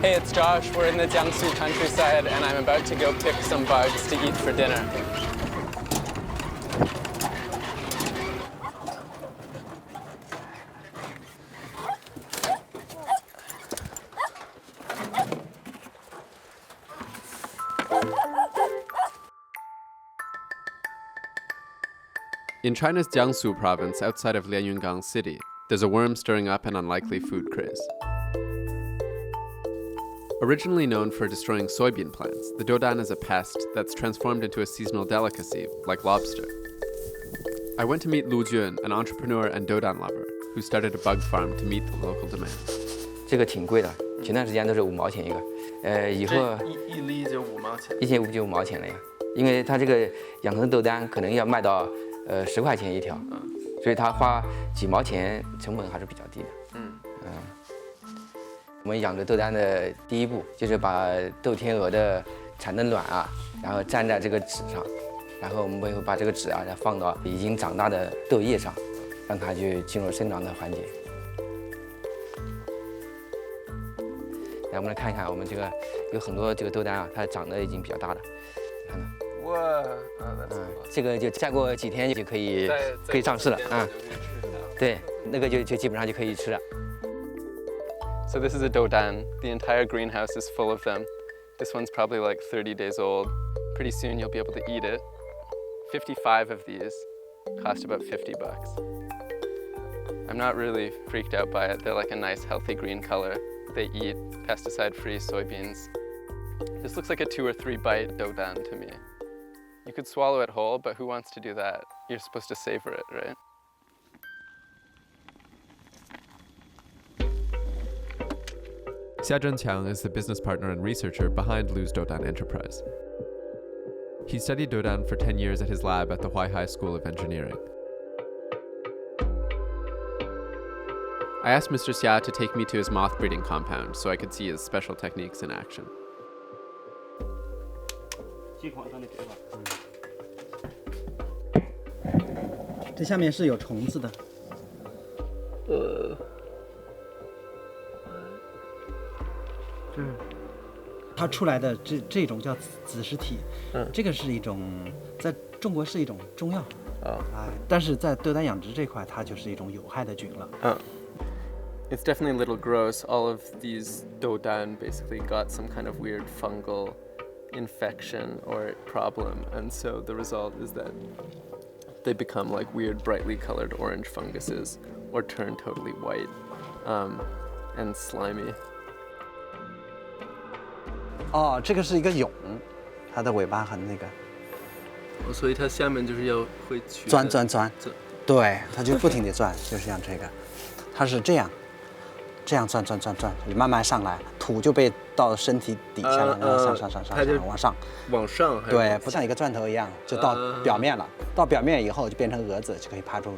Hey, it's Josh. We're in the Jiangsu countryside, and I'm about to go pick some bugs to eat for dinner. In China's Jiangsu province, outside of Lianyungang City, there's a worm stirring up an unlikely food craze. Originally known for destroying soybean plants, the doudan is a pest that's transformed into a seasonal delicacy, like lobster. I went to meet Lu Jun, an entrepreneur and doudan lover, who started a bug farm to meet the local demand. 这个挺贵的，前段时间都是5毛钱一个，以后一粒就5毛钱。一天就5毛钱了呀，因为它这个养成豆丹可能要卖到10块钱一条，所以它花几毛钱成本还是比较低的。我们养殖豆丹的第一步就是把豆天鹅的产的卵啊，然后粘在这个纸上，然后我们会把这个纸啊再放到已经长大的豆叶上，让它去进入生长的环节。来，我们来看一看，我们这个有很多这个豆丹啊，它长得已经比较大了，看到。哇，这个就再过几天就可以上市了啊。对，那个就基本上就可以吃了。So this is a doudan. The entire greenhouse is full of them. This one's probably like 30 days old. Pretty soon you'll be able to eat it. 55 of these cost about $50. I'm not really freaked out by it. They're like a nice healthy green color. They eat pesticide-free soybeans. This looks like a 2 or 3 bite doudan to me. You could swallow it whole, but who wants to do that? You're supposed to savor it, right? Xia Zhenqiang is the business partner and researcher behind Lu's Doudan enterprise. He studied doudan for 10 years at his lab at the Huaihai School of Engineering. I asked Mr. Xia to take me to his moth breeding compound so I could see his special techniques in action. 这下面是有虫子的。它出来的这种叫子实体，这个是一种在中国是一种中药，但是在豆丹养殖这块，它就是一种有害的菌了。It's definitely a little gross. All of these doudan basically got some kind of weird fungal infection or problem, and so the result is that they become like weird brightly colored orange funguses or turn totally white and slimy. 哦，这个是一个蛹，它的尾巴很那个。所以它下面就是要会取钻，对，它就不停地转，就是像这个，它是这样转，慢慢上来，土就被到身体底下了，然后上，往上，对，不像一个钻头一样，就到表面了。到表面以后就变成蛾子，就可以爬出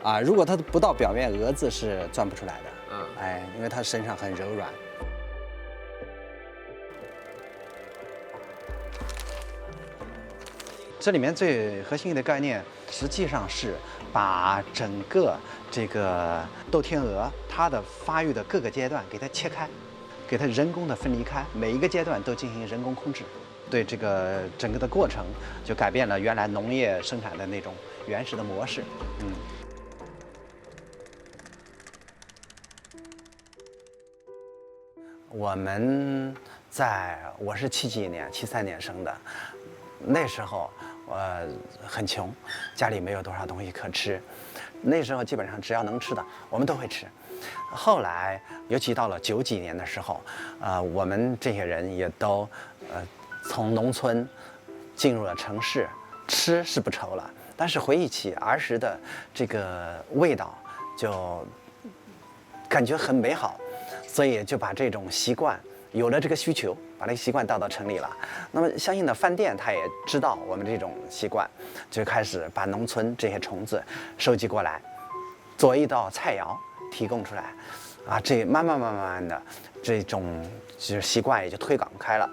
来。如果它不到表面，蛾子是钻不出来的。因为它身上很柔软。这里面最核心的概念，实际上是把整个这个豆天鹅它的发育的各个阶段给它切开，给它人工的分离开，每一个阶段都进行人工控制，对这个整个的过程就改变了原来农业生产的那种原始的模式。我是73年生的，那时候很穷，家里没有多少东西可吃，那时候基本上只要能吃的我们都会吃。后来尤其到了90几年的时候，我们这些人也都从农村进入了城市，吃是不愁了，但是回忆起儿时的这个味道，就感觉很美好，所以就把这种习惯。有了这个需求，把这个习惯带到城里了。那么相应的饭店，他也知道我们这种习惯，就开始把农村这些虫子收集过来，做一道菜肴提供出来。这慢慢的，这种就是习惯也就推广开了。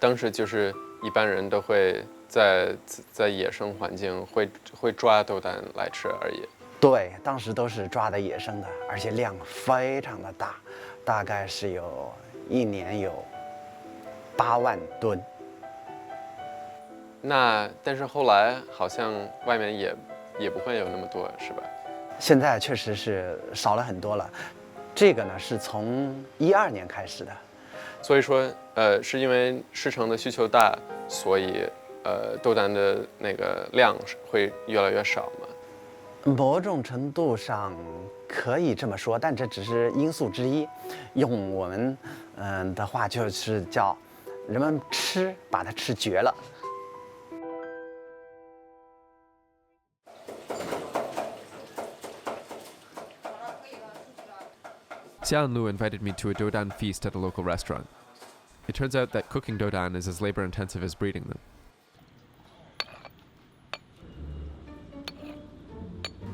当时就是一般人都会在野生环境会抓豆丹来吃而已。对，当时都是抓的野生的，而且量非常的大，大概是有一年有8万吨。但是后来好像外面也不会有那么多，是吧？现在确实是少了很多了。这个呢是从12年开始的。所以说，是因为市场的需求大，所以豆丹的那个量会越来越少嘛。某种程度上可以这么说，但这只是因素之一。用我们的话就是叫人们把它吃绝了。Xian Lu invited me to a Doudan feast at a local restaurant. It turns out that cooking Doudan is as labor-intensive as breeding them.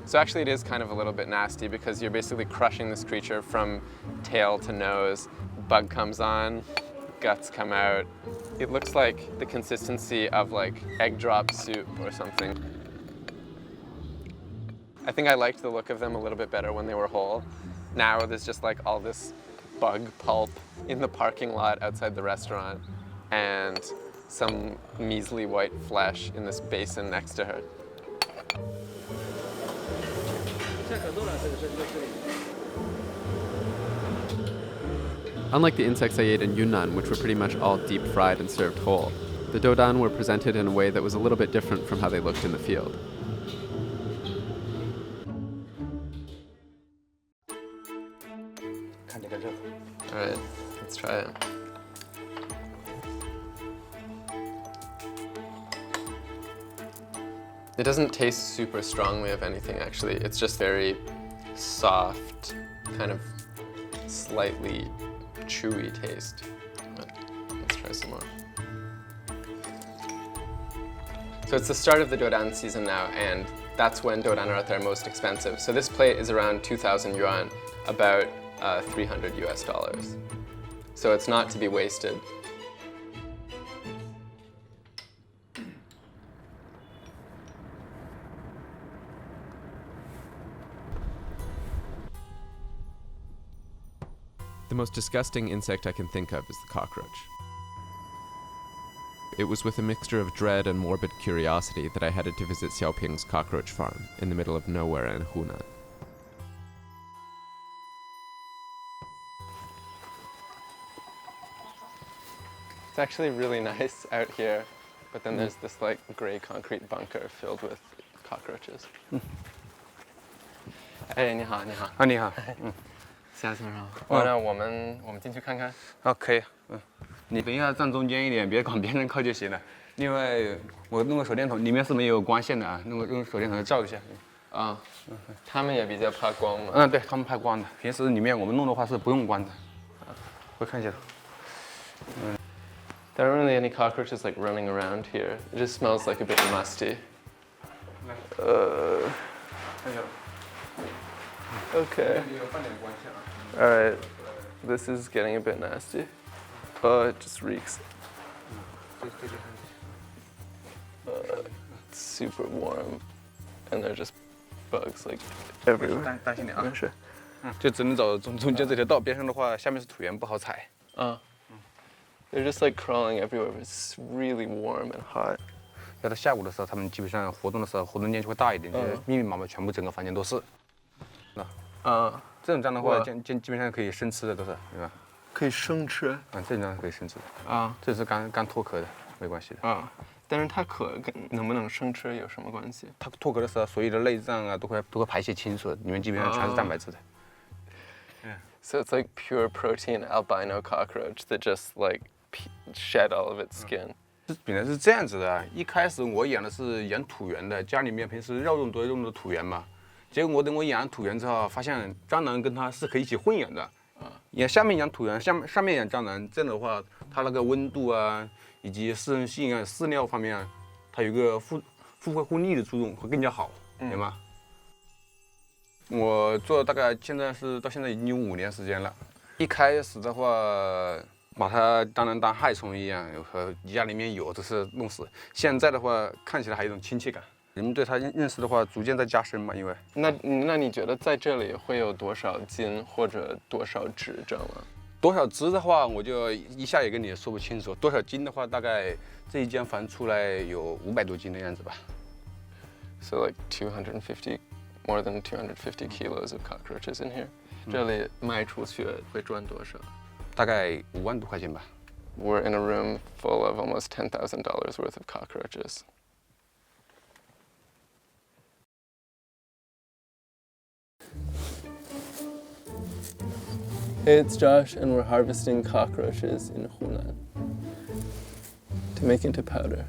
So actually it is kind of a little bit nasty because you're basically crushing this creature from tail to nose. Bug comes on, guts come out. It looks like the consistency of like egg drop soup or something. I think I liked the look of them a little bit better when they were whole. Now there's just like all this bug pulp in the parking lot outside the restaurant and some measly white flesh in this basin next to her. Unlike the insects I ate in Yunnan, which were pretty much all deep fried and served whole, the Doudan were presented in a way that was a little bit different from how they looked in the field. All right, let's try it. It doesn't taste super strongly of anything, actually. It's just very soft, kind of slightly chewy taste. But let's try some more. So it's the start of the Doudan season now, and that's when Doudan are at their most expensive. So this plate is around 2,000 yuan, about $300 US. So it's not to be wasted. The most disgusting insect I can think of is the cockroach. It was with a mixture of dread and morbid curiosity that I headed to visit Xiaoping's cockroach farm in the middle of nowhere in Hunan. It's actually really nice out here, but then there's this like gray concrete bunker filled with cockroaches. 哎，你好，你好。啊，你好，下次好。那我们进去看看。好，可以，你等一下站中间一点，别往别人靠就行了。另外，我弄个手电筒，里面是没有光线的啊，用手电筒照一下。啊，他们也比较怕光嘛。嗯，对他们怕光的，平时里面我们弄的话是不用光的。我看一下。There aren't really any cockroaches like running around here. It just smells like a bit musty. Okay. All right. This is getting a bit nasty. Oh, it just reeks. It's super warm, and there are just bugs like everywhere. 担心点啊。没事。就只能走中间这条道，边上的话下面是土原，不好踩。They're just like crawling everywhere. It's really warm and hot. 要到下午的时候，他们基本上活动的时候，活动间就会大一点，就是密密麻麻，全部整个房间都是。这种这样的话，基本上可以生吃的都是，对吧？可以生吃。这种可以生吃的。啊，这是刚脱壳的，没关系的。啊，但是它壳跟能不能生吃有什么关系？它脱壳的时候，所有的内脏啊都会排泄清楚，里面基本上全是蛋白质的。So it's like pure protein albino cockroach that just like shed all of its skin. 本来是这样子的，一开始我养的是养土源的，家里面平时肉用多用的土源嘛。结果等我养土源之后，发现蟑螂跟它是可以一起混养的。下面养土源，上面养蟑螂，这样的话，它那个温度啊，以及适应性啊、饲料方面啊，它有一个互惠互利的作用，会更加好，明白吗？我做大概到现在已经有5年时间了。一开始的话，把它当然当害虫一样，和家里面有，只是弄死。现在的话，看起来还有一种亲切感。人们对它认识的话，逐渐在加深嘛，因为。那你觉得在这里会有多少斤或者多少只挣了？多少只的话，我就一下也跟你说不清楚。多少斤的话，大概这一间房出来有500多斤的样子吧。So like 250, more than 250 kilos of cockroaches in here. 这里卖出去会赚多少？大概5万多块钱吧。We're in a room full of almost $10,000 worth of cockroaches. Hey, it's Josh, and we're harvesting cockroaches in Hunan to make into powder.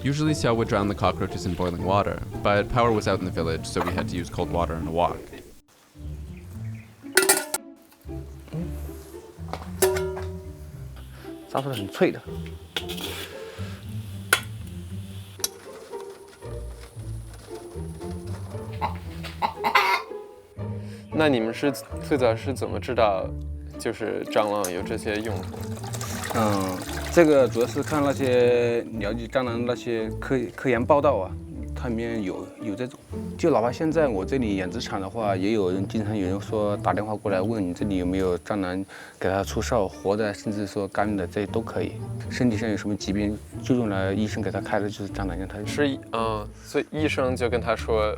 Usually Xiao would drown the cockroaches in boiling water, but power was out in the village, so we had to use cold water and a wok. 炸出来很脆的。那你们是最早是怎么知道，就是蟑螂有这些用途？这个主要是看那些了解蟑螂那些科研报道啊，它里面有这种。就哪怕现在我这里养殖场的话，也有人经常有人说打电话过来问你这里有没有蟑螂，给它出哨，活的甚至说干的，这些都可以。身体上有什么疾病，就用来医生给他开的就是蟑螂药，他所以医生就跟他说，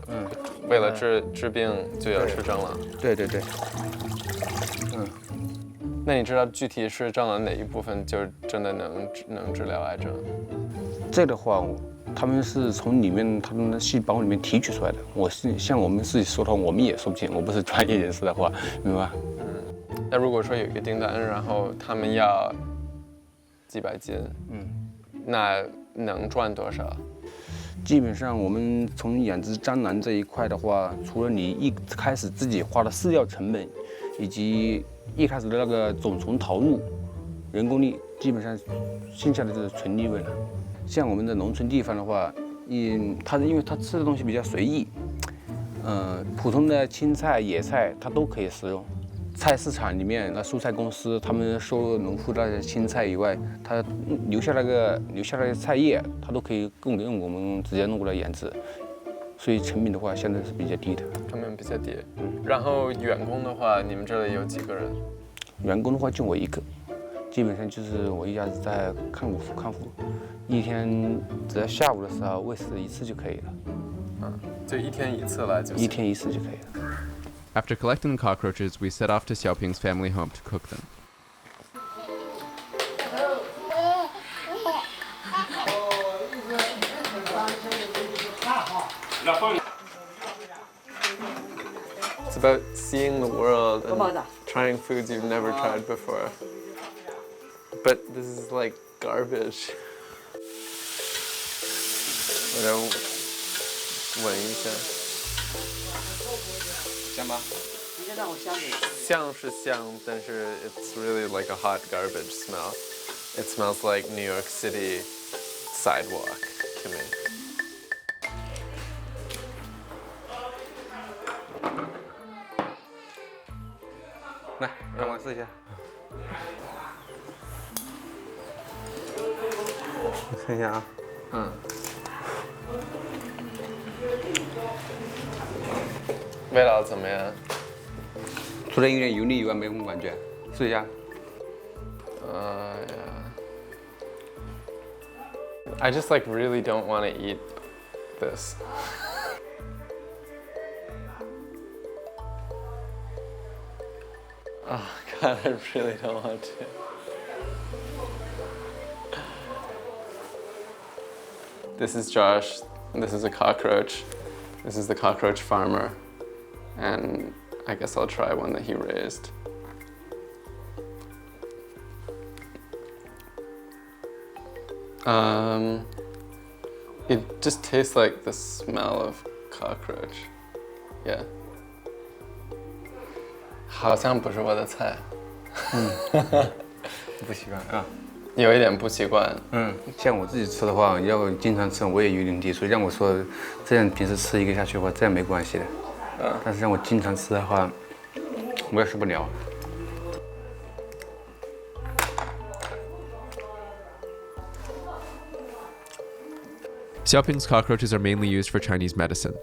为了治病就要吃蟑螂。对。那你知道具体是蟑螂哪一部分就真的能治疗癌症？这的话，他们是从里面他们的细胞里面提取出来的。像我们自己说的话，我们也说不清。我不是专业人士的话，明白吧？那如果说有一个订单，然后他们要几百斤，那能赚多少？基本上我们从养殖蟑螂这一块的话，除了你一开始自己花的饲料成本，以及一开始的那个种虫投入，人工力，基本上剩下的就是纯利润了。像我们的农村地方的话，因为它吃的东西比较随意，普通的青菜、野菜它都可以食用。菜市场里面那蔬菜公司，他们收农户那些青菜以外，他留下那个菜叶，它都可以用我们直接弄过来养殖，所以成本的话相对是比较低的。成本比较低。然后员工的话，你们这里有几个人？员工的话就我一个，基本上就是我一家子在看护，一天只要下午的时候喂食一次就可以了。就一天一次来就行。一天一次就可以了。After collecting the cockroaches, we set off to Xiaoping's family home to cook them. It's about seeing the world and trying foods you've never tried before. But this is like garbage. 我来闻一下。香吧？香是香，但是 it's really like a hot garbage smell. It smells like New York City sidewalk to me. 来，让我试一下。看一下啊。味道怎么样？除了有点油腻以外，没什么感觉。试一下。I just like really don't want to eat this. Oh God, I really don't want to. This is Josh. This is a cockroach. This is the cockroach farmer. And I guess I'll try one that he raised. It just tastes like the smell of cockroach. Yeah. 好像不是我的菜。不习惯啊。有一点不习惯。像我自己吃的话，要经常吃，我也有点腻，所以让我说这样平时吃一个下去的话，这样没关系的。但是让我经常吃的话，我也受不了。 Xiaoping's cockroaches are mainly used for Chinese medicine.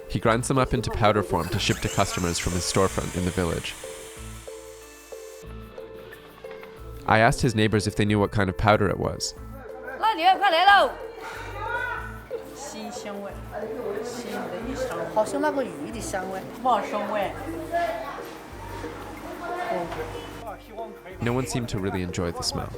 He grinds them up into powder form to ship to customers from his storefront in the village. I asked his neighbors if they knew what kind of powder it was. 辣椒快来喽！新香味，新的一香，好像那个鱼的香味，旺生味。 No one seemed to really enjoy the smell.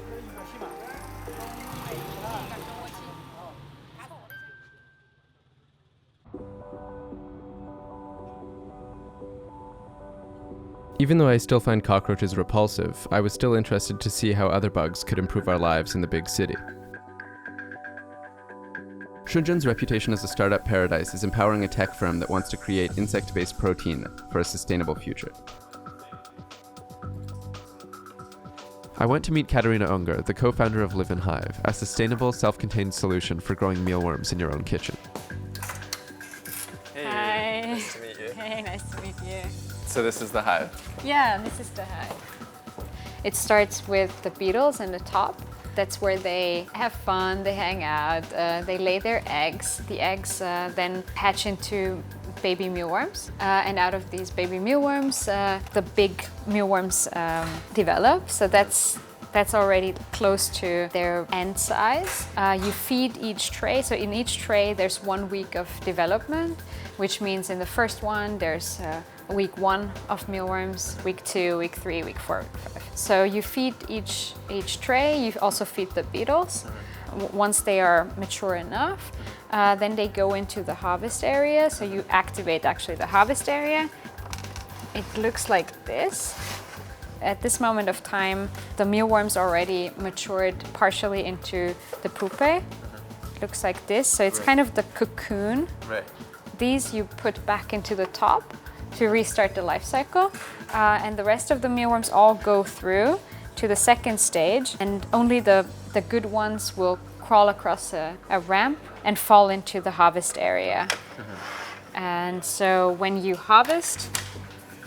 Even though I still find cockroaches repulsive, I was still interested to see how other bugs could improve our lives in the big city. Shenzhen's reputation as a startup paradise is empowering a tech firm that wants to create insect-based protein for a sustainable future. I went to meet Katerina Unger, the co-founder of Live in Hive, a sustainable, self-contained solution for growing mealworms in your own kitchen. Hey, Hi. nice to meet you. Hey, nice to meet you. So this is the hive. Yeah, this is the hive. It starts with the beetles in the top. That's where they have fun, they hang out, they lay their eggs. The eggs then hatch into baby mealworms. And out of these baby mealworms, the big mealworms develop. So that's already close to their end size. You feed each tray. So in each tray, there's 1 week of development, which means in the first one, there's week 1 of mealworms, week 2, week 3, week 4, week 5. So you feed each tray. You also feed the beetles. Once they are mature enough, then they go into the harvest area. So you activate actually the harvest area. It looks like this. At this moment of time, the mealworms already matured partially into the pupae. Looks like this. So it's kind of the cocoon. Right. These you put back into the top to restart the life cycle. And the rest of the mealworms all go through to the second stage, and only the good ones will crawl across a ramp and fall into the harvest area. And so when you harvest,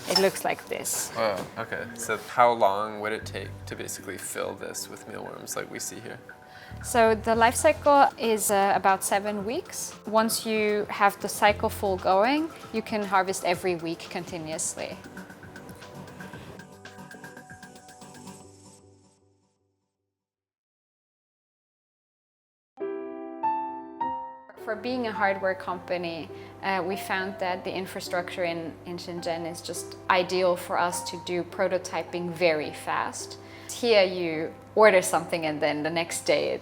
it looks like this. Oh, okay. So how long would it take to basically fill this with mealworms like we see here? So the life cycle is about 7 weeks. Once you have the cycle full going, you can harvest every week continuously. For being a hardware company, we found that the infrastructure in Shenzhen is just ideal for us to do prototyping very fast. Here you order something and then the next day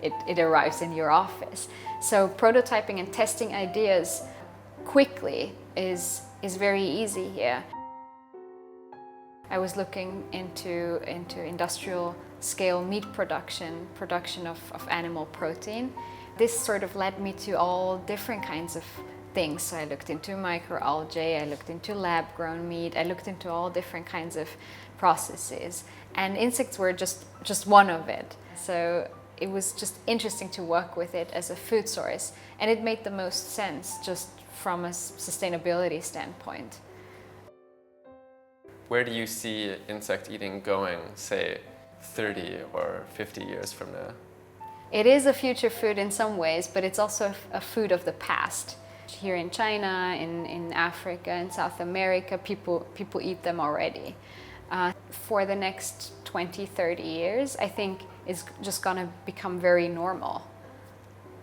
it arrives in your office. So prototyping and testing ideas quickly is very easy here. I was looking into industrial scale meat production of animal protein. This sort of led me to all different kinds of things. So I looked into microalgae, I looked into lab-grown meat, I looked into all different kinds of processes. And insects were just one of it. So it was just interesting to work with it as a food source. And it made the most sense just from a sustainability standpoint. Where do you see insect eating going, say, 30 or 50 years from now? It is a future food in some ways, but it's also a food of the past. Here in China, in Africa, in South America, people eat them already. For the next 20, 30 years, I think it's just gonna become very normal.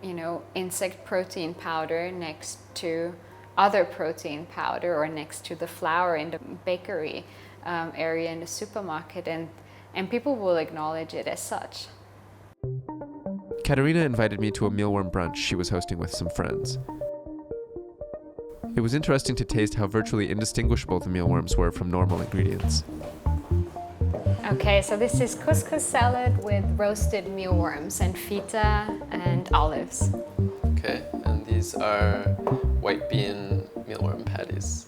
You know, insect protein powder next to other protein powder or next to the flour in the bakery area in the supermarket, and people will acknowledge it as such. Katerina invited me to a mealworm brunch she was hosting with some friends. It was interesting to taste how virtually indistinguishable the mealworms were from normal ingredients. Okay, so this is couscous salad with roasted mealworms and feta and olives. Okay, and these are white bean mealworm patties.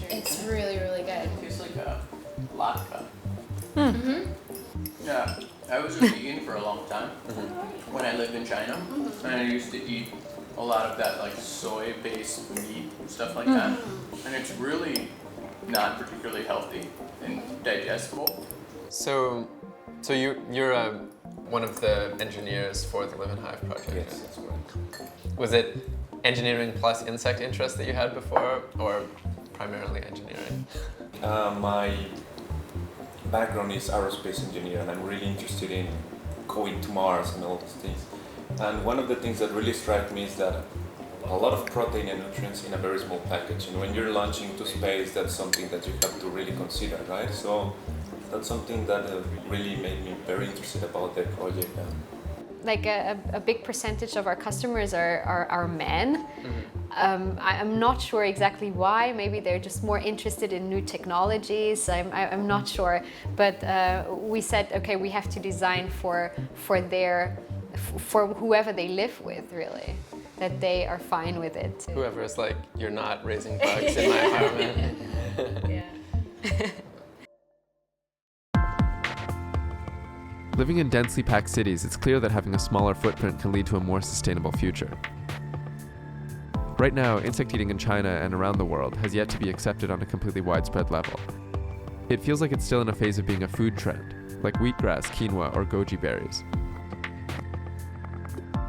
It's really, really good. Tastes like a latke. Yeah, I was a vegan for a long time when I lived in China, and I used to eat a a lot of that like soy-based meat, stuff like that. And it's really not particularly healthy and digestible. So you're one of the engineers for the Live in Hive project. Yes, that's correct. Was it engineering plus insect interest that you had before, or primarily engineering? My background is aerospace engineer, and I'm really interested in going to Mars and all these things. And one of the things that really strike me is that a lot of protein and nutrients in a very small package. And when you're launching to space, that's something that you have to really consider, right? So that's something that really made me very interested about the project. Like a big percentage of our customers are men. I'm not sure exactly why. Maybe they're just more interested in new technologies. I'm not sure. But we said, okay, we have to design for whoever they live with, really, that they are fine with it. Whoever is like, you're not raising bugs in my apartment. Yeah. Living in densely packed cities, it's clear that having a smaller footprint can lead to a more sustainable future. Right now, insect eating in China and around the world has yet to be accepted on a completely widespread level. It feels like it's still in a phase of being a food trend, like wheatgrass, quinoa, or goji berries.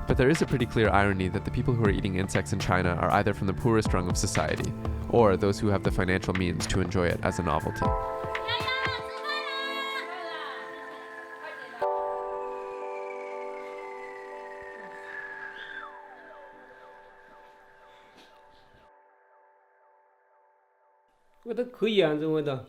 But there is a pretty clear irony that the people who are eating insects in China are either from the poorest rung of society, or those who have the financial means to enjoy it as a novelty. What 可以啊，这味道。